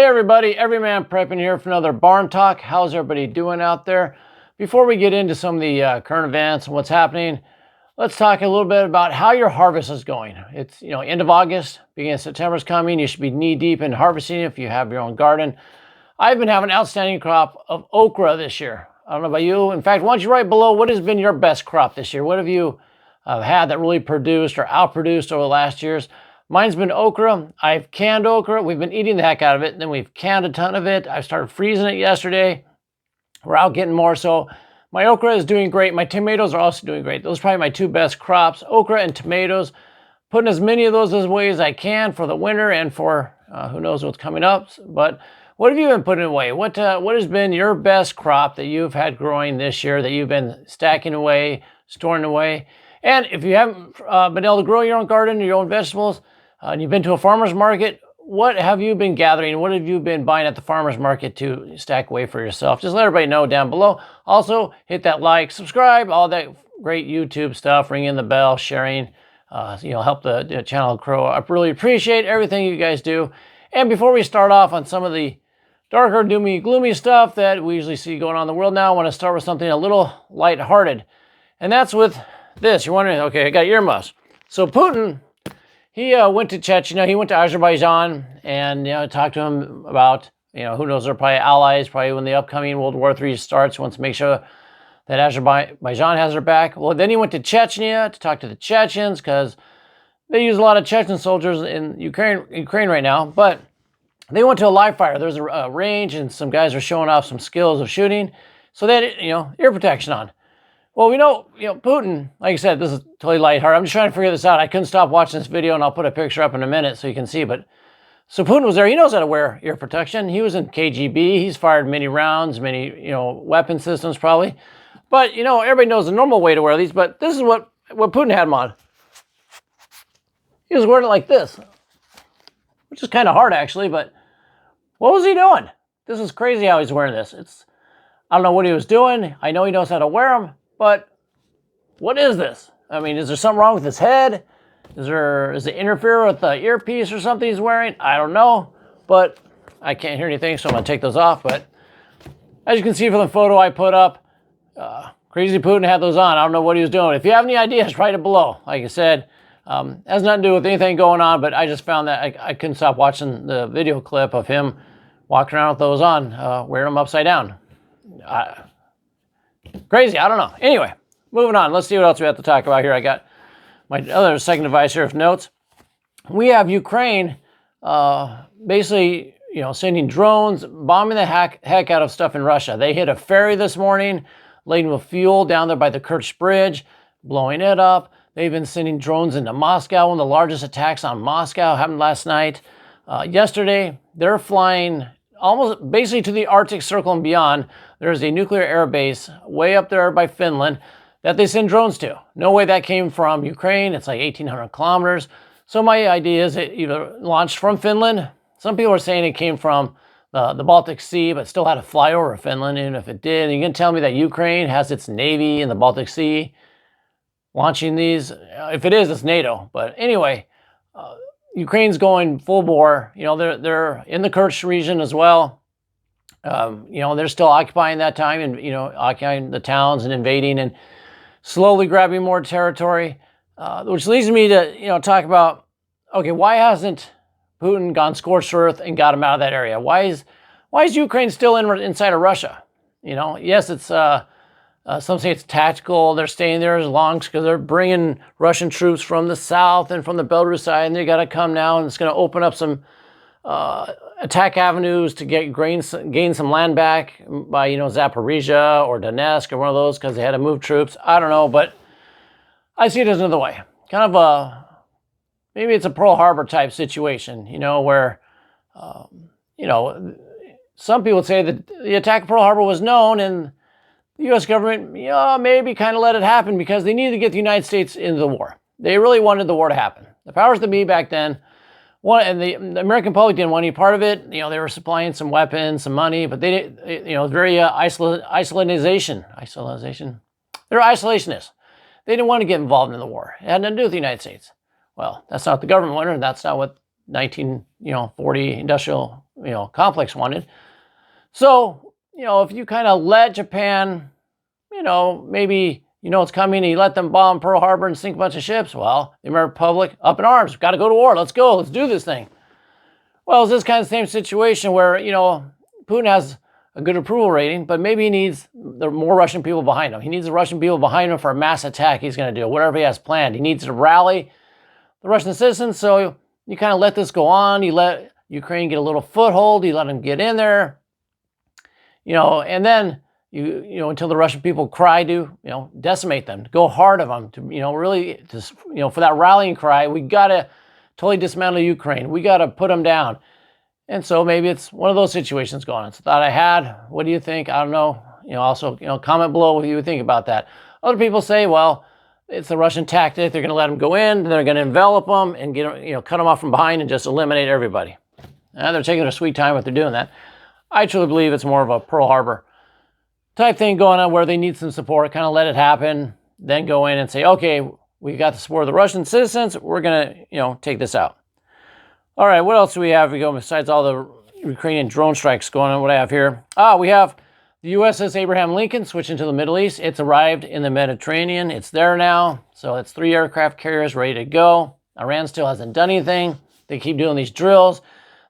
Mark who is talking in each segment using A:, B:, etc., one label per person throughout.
A: Hey everybody, Everyman prepping here for another barn talk. How's everybody doing out there? Before we get into some of the current events and what's happening, let's talk a little bit about how your harvest is going. It's end of August, beginning of September is coming. You should be knee deep in harvesting if you have your own garden. I've been having an outstanding crop of okra this year. I don't know about you. In fact, why don't you write below what has been your best crop this year? What have you had that really produced or outproduced over the last years? Mine's been okra. I've canned okra. We've been eating the heck out of it. And then we've canned a ton of it. I started freezing it yesterday. We're out getting more. So my okra is doing great. My tomatoes are also doing great. Those are probably my two best crops, okra and tomatoes. Putting as many of those away as I can for the winter and for who knows what's coming up. But what have you been putting away? What has been your best crop that you've had growing this year that you've been stacking away, storing away? And if you haven't been able to grow your own garden or your own vegetables, and you've been to a farmer's market, what have you been gathering? What have you been buying at the farmer's market to stack away for yourself? Just let everybody know down below. Also, hit that like, subscribe, all that great YouTube stuff, ring in the bell, sharing, help the channel grow. I really appreciate everything you guys do. And before we start off on some of the darker, doomy, gloomy stuff that we usually see going on in the world now, I want to start with something a little lighthearted. And that's with this. You're wondering, okay, I got earmuffs. So Putin, he went to Chechnya, he went to Azerbaijan, and talked to him about, who knows, they're probably allies, probably when the upcoming World War III starts, wants to make sure that Azerbaijan has their back. Well, then he went to Chechnya to talk to the Chechens, because they use a lot of Chechen soldiers in Ukraine right now, but they went to a live fire. There's a range, and some guys are showing off some skills of shooting, so they had, ear protection on. Well, we know, Putin, like I said, this is totally lighthearted. I'm just trying to figure this out. I couldn't stop watching this video, and I'll put a picture up in a minute so you can see. But so Putin was there. He knows how to wear ear protection. He was in KGB. He's fired many rounds, many, weapon systems probably. But, everybody knows the normal way to wear these. But this is what Putin had them on. He was wearing it like this, which is kind of hard, actually. But what was he doing? This is crazy how he's wearing this. I don't know what he was doing. I know he knows how to wear them. But what is this? I mean, is there something wrong with his head? Does it interfere with the earpiece or something he's wearing? I don't know, but I can't hear anything, so I'm gonna take those off. But as you can see from the photo I put up, Crazy Putin had those on. I don't know what he was doing. If you have any ideas, write it below. Like I said, has nothing to do with anything going on, but I just found that I couldn't stop watching the video clip of him walking around with those on, wearing them upside down. Crazy, I don't know. Anyway, moving on. Let's see what else we have to talk about here. I got my other second device here of notes. We have Ukraine basically, sending drones, bombing the heck out of stuff in Russia. They hit a ferry this morning, laden with fuel down there by the Kerch Bridge, blowing it up. They've been sending drones into Moscow. One of the largest attacks on Moscow happened last night. Yesterday, they're flying almost basically to the Arctic Circle and beyond. There's a nuclear air base way up there by Finland that they send drones to. No way that came from Ukraine. It's like 1,800 kilometers. So my idea is it either launched from Finland. Some people are saying it came from the Baltic Sea, but still had to fly over Finland. And if it did, you can tell me that Ukraine has its navy in the Baltic Sea launching these. If it is, it's NATO. But anyway, Ukraine's going full bore. They're in the Kerch region as well. They're still occupying that time and, occupying the towns and invading and slowly grabbing more territory, which leads me to, talk about, okay, why hasn't Putin gone scorched earth and got him out of that area? Why is Ukraine still inside of Russia? Yes, it's, some say it's tactical. They're staying there as long because they're bringing Russian troops from the south and from the Belarus side, and they got to come now, and it's going to open up some attack avenues to gain some land back by Zaporizhia or Donetsk or one of those, because they had to move troops. I don't know, but I see it as another way. Kind of maybe it's a Pearl Harbor type situation, where some people say that the attack of Pearl Harbor was known, and the U.S. government, maybe kind of let it happen because they needed to get the United States into the war. They really wanted the war to happen. The powers that be back then, and the American public didn't want any part of it. They were supplying some weapons, some money, but they didn't, very isolation. They're isolationists. They didn't want to get involved in the war. It had nothing to do with the United States. Well, that's not what the government wanted, and that's not what 1940 industrial complex wanted. So, if you kind of let Japan, maybe it's coming and you let them bomb Pearl Harbor and sink a bunch of ships, well, the American public up in arms, got to go to war, let's go, let's do this thing. Well, it's this kind of same situation where, Putin has a good approval rating, but maybe he needs more Russian people behind him. He needs the Russian people behind him for a mass attack he's going to do, whatever he has planned. He needs to rally the Russian citizens, so you kind of let this go on. You let Ukraine get a little foothold. You let them get in there, and then until the Russian people cry to, decimate them, go hard of them, to, really, for that rallying cry, we got to totally dismantle Ukraine. We got to put them down. And so maybe it's one of those situations going on. It's a thought I had. What do you think? I don't know. Also, comment below what you think about that. Other people say, well, it's the Russian tactic. They're going to let them go in, they're going to envelop them and cut them off from behind and just eliminate everybody. They're taking their sweet time if they're doing that. I truly believe it's more of a Pearl Harbor type thing going on where they need some support, kind of let it happen, then go in and say, okay, we got the support of the Russian citizens. We're going to, take this out. All right, what else do we have? We go besides all the Ukrainian drone strikes going on. What I have here? We have the USS Abraham Lincoln switching to the Middle East. It's arrived in the Mediterranean. It's there now. So it's 3 aircraft carriers ready to go. Iran still hasn't done anything. They keep doing these drills.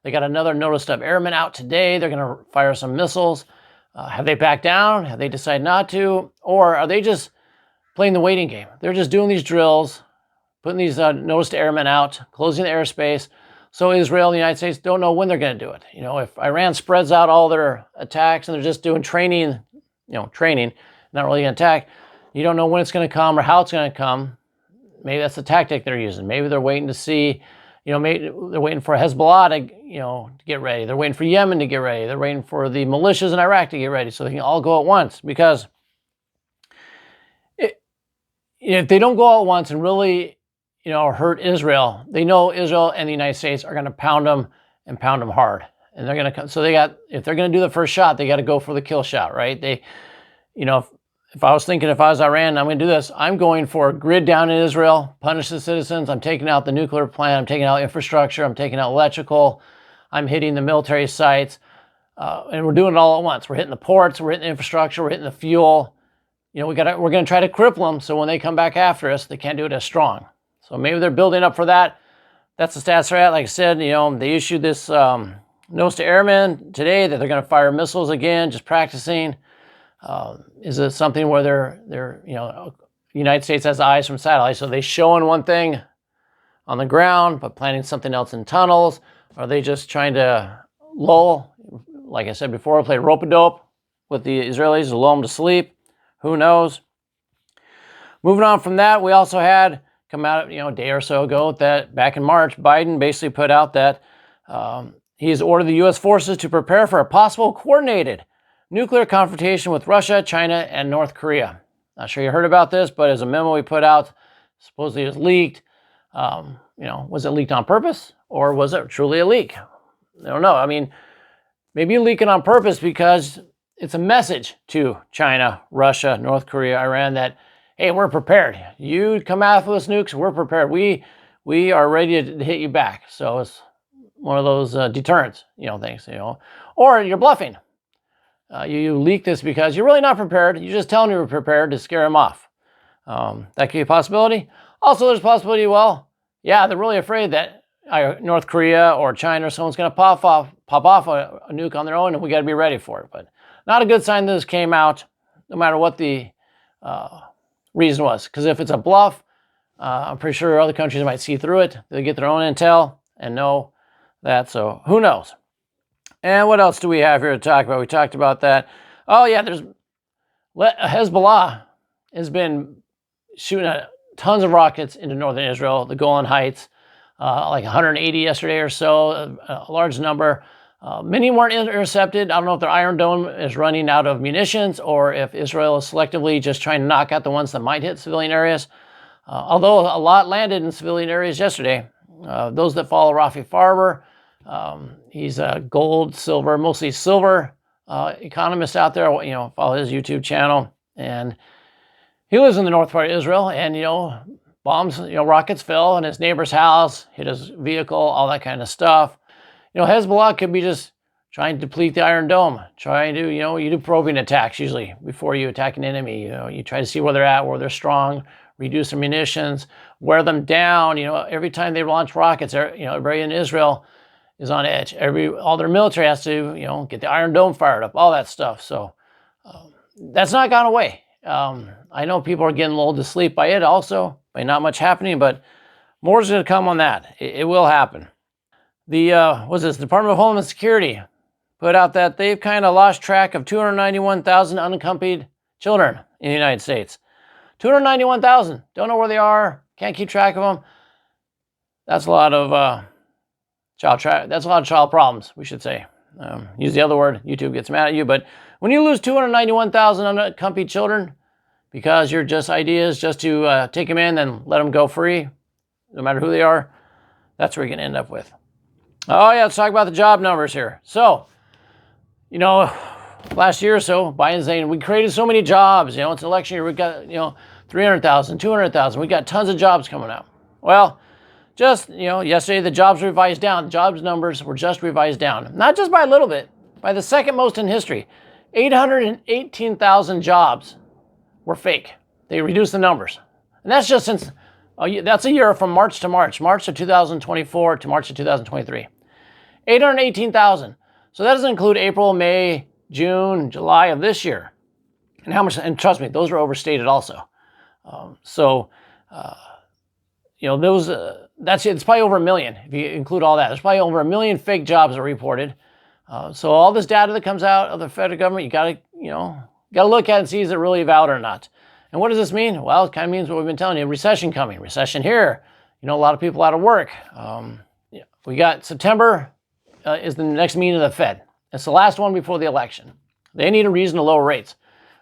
A: They got another noticed of airmen out today. They're going to fire some missiles. Have they backed down? Have they decided not to? Or are they just playing the waiting game? They're just doing these drills, putting these noticed airmen out, closing the airspace. So Israel and the United States don't know when they're going to do it. If Iran spreads out all their attacks and they're just doing training, not really going to attack, you don't know when it's going to come or how it's going to come. Maybe that's the tactic they're using. Maybe they're waiting to see, maybe they're waiting for Hezbollah to get ready. They're waiting for Yemen to get ready. They're waiting for the militias in Iraq to get ready so they can all go at once. Because if they don't go all at once and really hurt Israel, they know Israel and the United States are going to pound them and pound them hard. And they're going to, so if they're going to do the first shot, they got to go for the kill shot, right? If I was thinking, if I was Iran, I'm going to do this, I'm going for a grid down in Israel, punish the citizens. I'm taking out the nuclear plant. I'm taking out infrastructure. I'm taking out electrical. I'm hitting the military sites. And we're doing it all at once. We're hitting the ports. We're hitting the infrastructure. We're hitting the fuel. We're going to try to cripple them so when they come back after us, they can't do it as strong. So maybe they're building up for that. That's the stats they're at. Like I said, they issued this notice to airmen today that they're going to fire missiles again, just practicing. Is it something where they're United States has eyes from satellites, so they showing one thing on the ground but planning something else in tunnels? Are they just trying to lull, like I said before, play rope-a-dope with the Israelis to lull them to sleep? Who knows? Moving on from that, we also had come out a day or so ago that back in March, Biden basically put out that he has ordered the U.S. forces to prepare for a possible coordinated nuclear confrontation with Russia, China, and North Korea. Not sure you heard about this, but as a memo we put out, supposedly it was leaked. Was it leaked on purpose or was it truly a leak? I don't know. I mean, maybe you leak it on purpose because it's a message to China, Russia, North Korea, Iran that, hey, we're prepared. You come after us nukes, we're prepared. We are ready to hit you back. So it's one of those deterrents, things, or you're bluffing. You leak this because you're really not prepared. You're just telling you're prepared to scare them off. That could be a possibility. Also, there's a possibility, well, yeah, they're really afraid that North Korea or China or someone's going to pop off a nuke on their own, and we got to be ready for it. But not a good sign that this came out, no matter what the reason was. Because if it's a bluff, I'm pretty sure other countries might see through it. They get their own intel and know that. So who knows? And what else do we have here to talk about? We talked about that. Oh, yeah, there's Hezbollah has been shooting tons of rockets into northern Israel, the Golan Heights, like 180 yesterday or so, a large number. Many weren't intercepted. I don't know if their Iron Dome is running out of munitions or if Israel is selectively just trying to knock out the ones that might hit civilian areas. Although a lot landed in civilian areas yesterday. Those that follow Rafi Farber, he's a gold, silver, mostly silver economist out there. Follow his YouTube channel, and he lives in the north part of Israel. And bombs, rockets fell in his neighbor's house, hit his vehicle, all that kind of stuff. Hezbollah could be just trying to deplete the Iron Dome, trying to, you do probing attacks usually before you attack an enemy. You try to see where they're at, where they're strong, reduce their munitions, wear them down. Every time they launch rockets, everybody in Israel is on edge. All their military has to, get the Iron Dome fired up, all that stuff. So that's not gone away. I know people are getting lulled to sleep by it also, by not much happening, but more is going to come on that. It will happen. What's this? Department of Homeland Security put out that they've kind of lost track of 291,000 unaccompanied children in the United States. 291,000. Don't know where they are. Can't keep track of them. That's a lot of child problems, we should say. Use the other word. YouTube gets mad at you. But when you lose 291,000 unaccompanied children because your idea is just to take them in and let them go free, no matter who they are, that's where you're going to end up with. Oh, yeah, let's talk about the job numbers here. So, last year or so, Biden's saying we created so many jobs. It's election year. We got, 300,000, 200,000. We got tons of jobs coming out. Well, just, yesterday the jobs revised down. The jobs numbers were just revised down. Not just by a little bit, by the second most in history. 818,000 jobs were fake. They reduced the numbers. And that's just since, that's a year from March to March. March of 2024 to March of 2023. 818,000. So that doesn't include April, May, June, July of this year. And how much, and trust me, those were overstated also. It's probably over 1 million if you include all that. There's probably over 1 million fake jobs that are reported. So all this data that comes out of the federal government, you gotta look at and see is it really valid or not. And what does this mean? Well, it kind of means what we've been telling you: recession coming, recession here. A lot of people out of work. We got September is the next meeting of the Fed. It's the last one before the election. They need a reason to lower rates.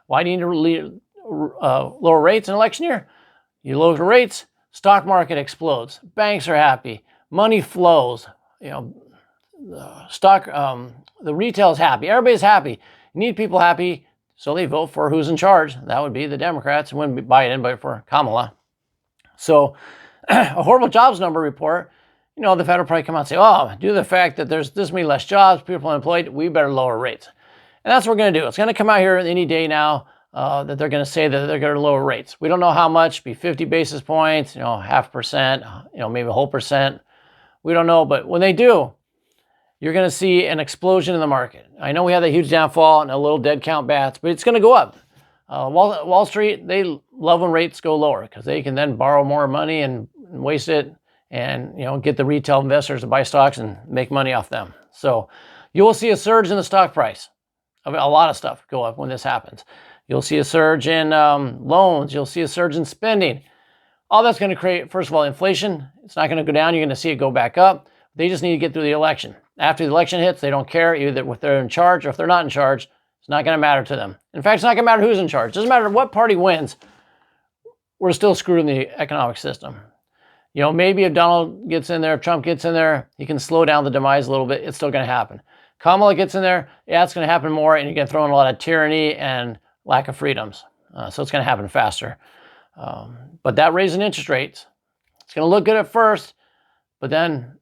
A: Why do you need to lower rates in election year? You lower rates, stock market explodes. Banks are happy. Money flows. The retail is happy. Everybody's happy. You need people happy, so they vote for who's in charge. That would be the Democrats. It wouldn't be Biden, but for Kamala. So a horrible jobs number report. The Fed will probably come out and say, oh, due to the fact that there's this many less jobs, people unemployed, we better lower rates. And that's what we're going to do. It's going to come out here any day now that they're going to say that they're going to lower rates. We don't know how much, be 50 basis points, 0.5%, maybe a whole percent. We don't know, but when they do, you're going to see an explosion in the market. I know we had that huge downfall and a little dead count bats, but it's going to go up. Wall Street, they love when rates go lower because they can then borrow more money and waste it and get the retail investors to buy stocks and make money off them. So you will see a surge in the stock price. A lot of stuff go up when this happens. You'll see a surge in loans. You'll see a surge in spending. All that's going to create, first of all, inflation. It's not going to go down. You're going to see it go back up. They just need to get through the election. After the election hits, they don't care either if they're in charge or if they're not in charge. It's not going to matter to them. In fact, it's not going to matter who's in charge. It doesn't matter what party wins. We're still screwed in the economic system. Maybe if Donald gets in there, if Trump gets in there, he can slow down the demise a little bit. It's still going to happen. Kamala gets in there, yeah, it's going to happen more, and you're going to throw in a lot of tyranny and lack of freedoms. So it's going to happen faster. But that raising interest rates, it's going to look good at first, but then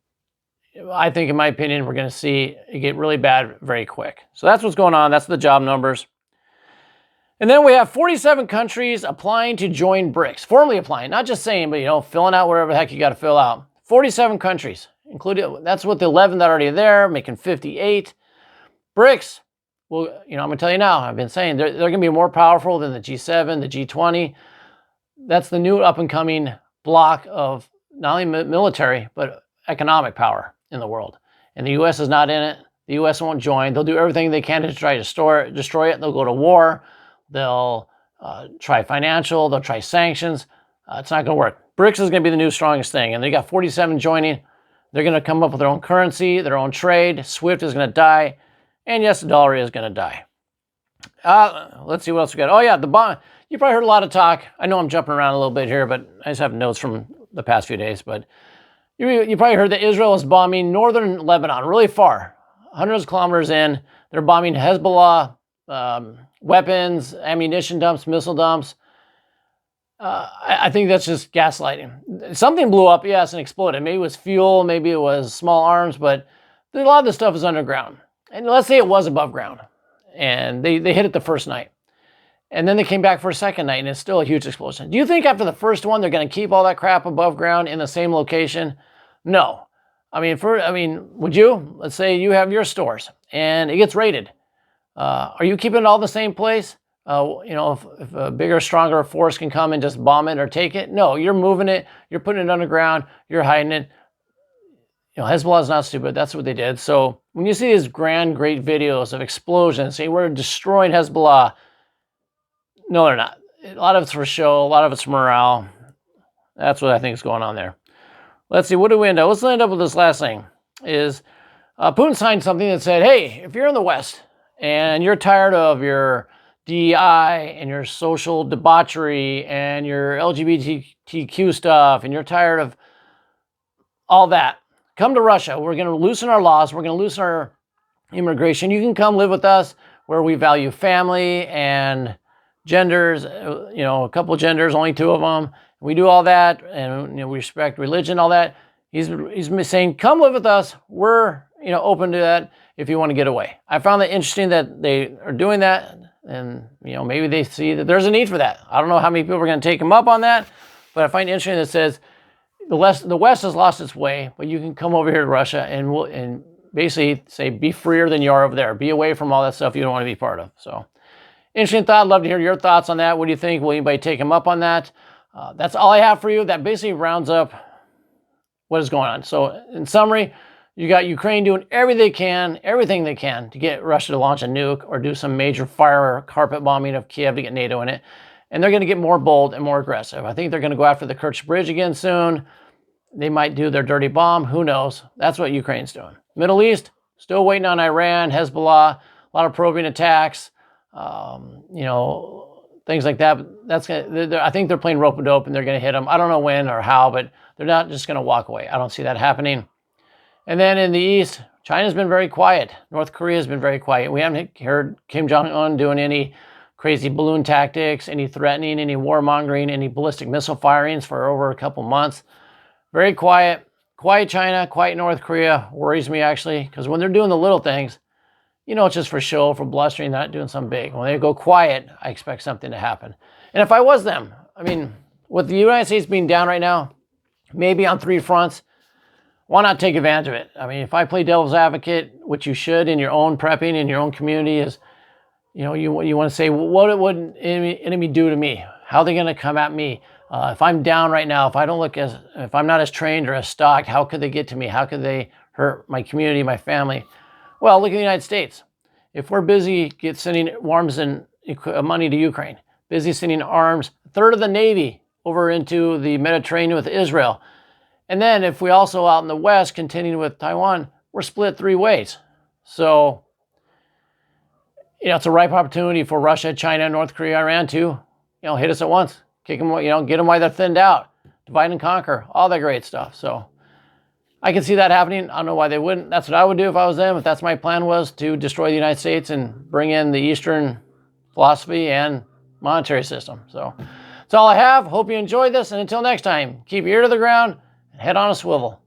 A: I think, in my opinion, we're going to see it get really bad very quick. So that's what's going on. That's the job numbers. And then we have 47 countries applying to join BRICS, formally applying, not just saying, but, filling out whatever the heck you got to fill out. 47 countries, including, that's with the 11 that are already there, making 58. BRICS, well, I'm going to tell you now, I've been saying they're going to be more powerful than the G7, the G20. That's the new up-and-coming block of not only military, but economic power in the world. And the U.S. is not in it. The U.S. won't join. They'll do everything they can to try to destroy it. They'll go to war. They'll try financial. They'll try sanctions. It's not going to work. BRICS is going to be the new strongest thing. And they got 47 joining. They're going to come up with their own currency, their own trade. SWIFT is going to die. And yes, the dollar is going to die. Let's see what else we got. Oh, yeah, the bond. You probably heard a lot of talk. I know I'm jumping around a little bit here, but I just have notes from the past few days. But you probably heard that Israel is bombing northern Lebanon, really far, hundreds of kilometers in. They're bombing Hezbollah, weapons, ammunition dumps, missile dumps. I think that's just gaslighting. Something blew up, yes, and exploded. Maybe it was fuel, maybe it was small arms, but a lot of this stuff is underground. and let's say it was above ground, and they hit it the first night, and then they came back for a second night, and it's still a huge explosion. Do you think after the first one they're going to keep all that crap above ground in the same location? No. I mean, would you? Let's say you have your stores and it gets raided. Are you keeping it all the same place? If a bigger, stronger force can come and just bomb it or take it? No, you're moving it. You're putting it underground. You're hiding it. Hezbollah is not stupid. That's what they did. So when you see these great videos of explosions, say we're destroying Hezbollah, no, they're not. A lot of it's for show. A lot of it's morale. That's what I think is going on there. Let's see. What do we end up? Let's end up with this last thing. Is Putin signed something that said, hey, if you're in the West and you're tired of your DEI and your social debauchery and your LGBTQ stuff and you're tired of all that, come to Russia. We're going to loosen our laws. We're going to loosen our immigration. You can come live with us where we value family and genders, a couple of genders, only 2 of them. We do all that, and we respect religion, all that. He's saying, come live with us. We're open to that if you want to get away. I found it interesting that they are doing that, and maybe they see that there's a need for that. I don't know how many people are going to take him up on that, but I find it interesting that it says the West has lost its way, but you can come over here to Russia and basically say be freer than you are over there. Be away from all that stuff you don't want to be part of. So interesting thought. I'd love to hear your thoughts on that. What do you think? Will anybody take him up on that? That's all I have for you. That basically rounds up what is going on. So in summary, you got Ukraine doing everything they can to get Russia to launch a nuke or do some major fire carpet bombing of Kiev to get NATO in it. And they're going to get more bold and more aggressive. I think they're going to go after the Kerch Bridge again soon. They might do their dirty bomb. Who knows? That's what Ukraine's doing. Middle East, still waiting on Iran, Hezbollah, a lot of probing attacks. Things like that. I think they're playing rope-a-dope and they're going to hit them. I don't know when or how, but they're not just going to walk away. I don't see that happening. And then in the East, China's been very quiet. North Korea has been very quiet. We haven't heard Kim Jong-un doing any crazy balloon tactics, any threatening, any warmongering, any ballistic missile firings for over a couple months. Very quiet. Quiet China, quiet North Korea worries me actually, because when they're doing the little things, it's just for show, for blustering, not doing something big. When they go quiet, I expect something to happen. And if I was them, with the United States being down right now, maybe on 3 fronts, why not take advantage of it? If I play devil's advocate, which you should in your own prepping, in your own community, is, you want to say, well, what would an enemy do to me? How are they going to come at me? If I'm down right now, if I'm not as trained or as stocked, how could they get to me? How could they hurt my community, my family? Well, look at the United States. If we're busy sending arms and money to Ukraine, busy sending arms, a third of the Navy over into the Mediterranean with Israel. And then if we also out in the West contending with Taiwan, we're split 3 ways. So, it's a ripe opportunity for Russia, China, North Korea, Iran to, hit us at once. Kick them, get them while they're thinned out. Divide and conquer, all that great stuff. So I can see that happening. I don't know why they wouldn't. That's what I would do if I was them. If that's my plan, was to destroy the United States and bring in the Eastern philosophy and monetary system. So that's all I have. Hope you enjoyed this. And until next time, keep your ear to the ground and head on a swivel.